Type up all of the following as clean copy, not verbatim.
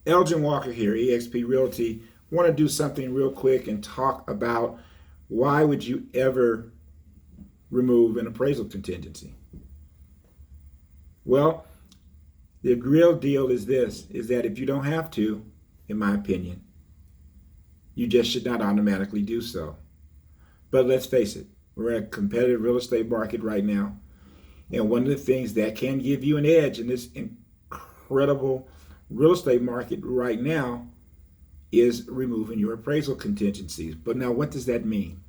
Elgin Walker here, eXp Realty. Want to do something real quick and talk about why would you ever remove an appraisal contingency? Well, the real deal is this, is that if you don't have to, in my opinion, you just should not automatically do so. But let's face it, we're in a competitive real estate market right now. And one of the things that can give you an edge in this incredible real estate market right now is removing your appraisal contingencies. But now, what does that mean?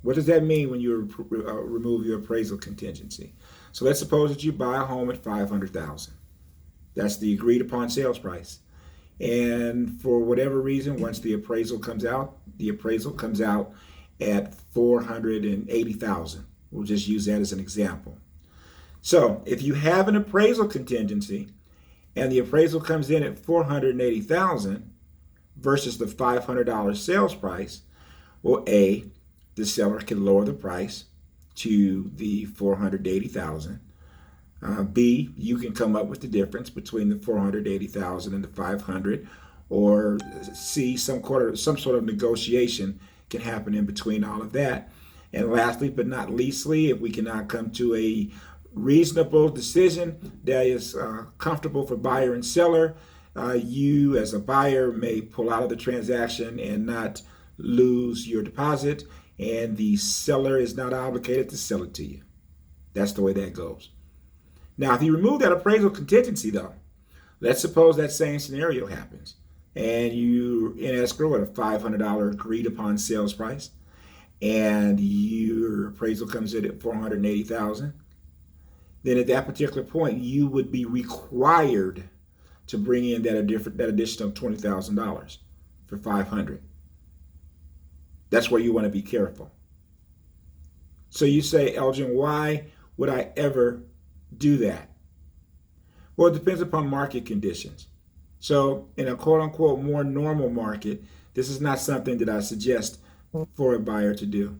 What does that mean when you remove your appraisal contingency? So let's suppose that you buy a home at $500,000. That's the agreed upon sales price. And for whatever reason, once the appraisal comes out at $480,000. We'll just use that as an example. So if you have an appraisal contingency and the appraisal comes in at $480,000 versus the $500 sales price, well, A, the seller can lower the price to the $480,000. B, you can come up with the difference between the $480,000 and the $500, or C, some sort of negotiation can happen in between all of that. And lastly, but not leastly, if we cannot come to a reasonable decision that is comfortable for buyer and seller, you as a buyer may pull out of the transaction and not lose your deposit, and the seller is not obligated to sell it to you. That's the way that goes. Now, if you remove that appraisal contingency, though, let's suppose that same scenario happens and you in escrow at a $500 agreed upon sales price, and your appraisal comes in at $480,000. Then at that particular point, you would be required to bring in that additional $20,000 for $500. That's where you want to be careful. So you say, Elgin, why would I ever do that? Well, it depends upon market conditions. So in a quote unquote more normal market, this is not something that I suggest for a buyer to do.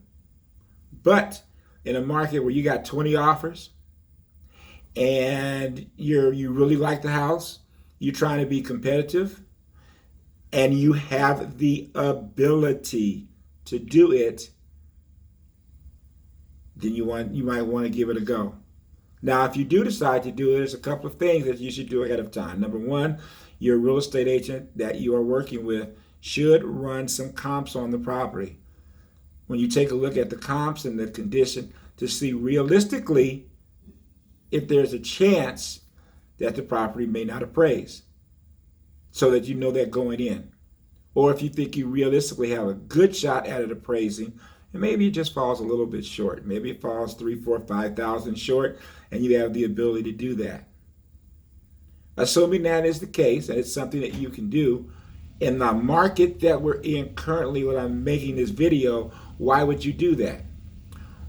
But in a market where you got 20 offers and you really like the house, you're trying to be competitive, and you have the ability to do it, then you might want to give it a go. Now, if you do decide to do it, there's a couple of things that you should do ahead of time. Number one, your real estate agent that you are working with should run some comps on the property. When you take a look at the comps and the condition, to see realistically if there's a chance that the property may not appraise, so that you know that going in. Or if you think you realistically have a good shot at it appraising, and maybe it just falls a little bit short. Maybe it falls 3,000, 4,000, 5,000 short, and you have the ability to do that. Assuming that is the case, and it's something that you can do, in the market that we're in currently when I'm making this video, why would you do that?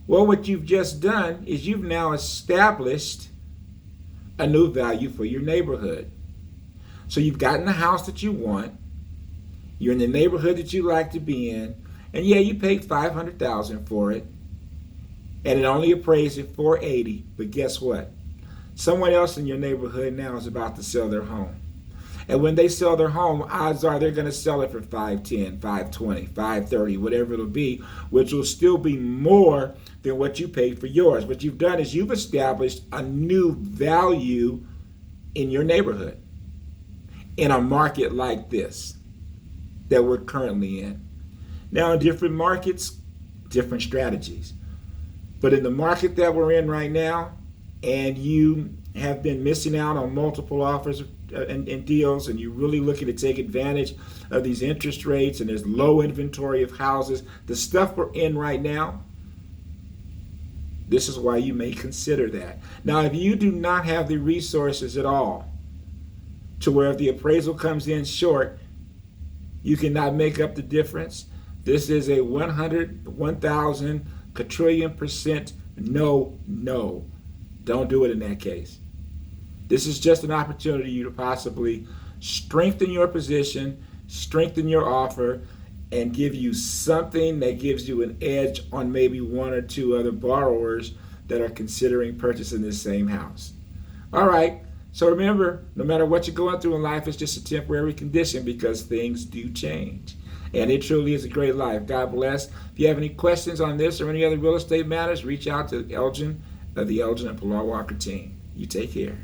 Well, what you've just done is you've now established a new value for your neighborhood. So you've gotten the house that you want, you're in the neighborhood that you like to be in, and yeah, you paid $500,000 for it, and it only appraised at $480,000, but guess what? Someone else in your neighborhood now is about to sell their home. And when they sell their home, odds are they're going to sell it for $510,000, $520,000, $530,000, whatever it'll be, which will still be more than what you paid for yours. What you've done is you've established a new value in your neighborhood in a market like this that we're currently in. Now, in different markets, different strategies. But in the market that we're in right now, and you have been missing out on multiple offers and deals, and you're really looking to take advantage of these interest rates, and there's low inventory of houses, the stuff we're in right now, this is why you may consider that. Now, if you do not have the resources at all to where if the appraisal comes in short, you cannot make up the difference, this is a 1,000 quadrillion percent no. Don't do it in that case. This is just an opportunity for you to possibly strengthen your position, strengthen your offer, and give you something that gives you an edge on maybe one or two other borrowers that are considering purchasing this same house. All right, So remember, no matter what you're going through in life, it's just a temporary condition because things do change. And it truly is a great life. God bless. If you have any questions on this or any other real estate matters, reach out to Elgin of the Elgin and Pilar Walker team. You take care.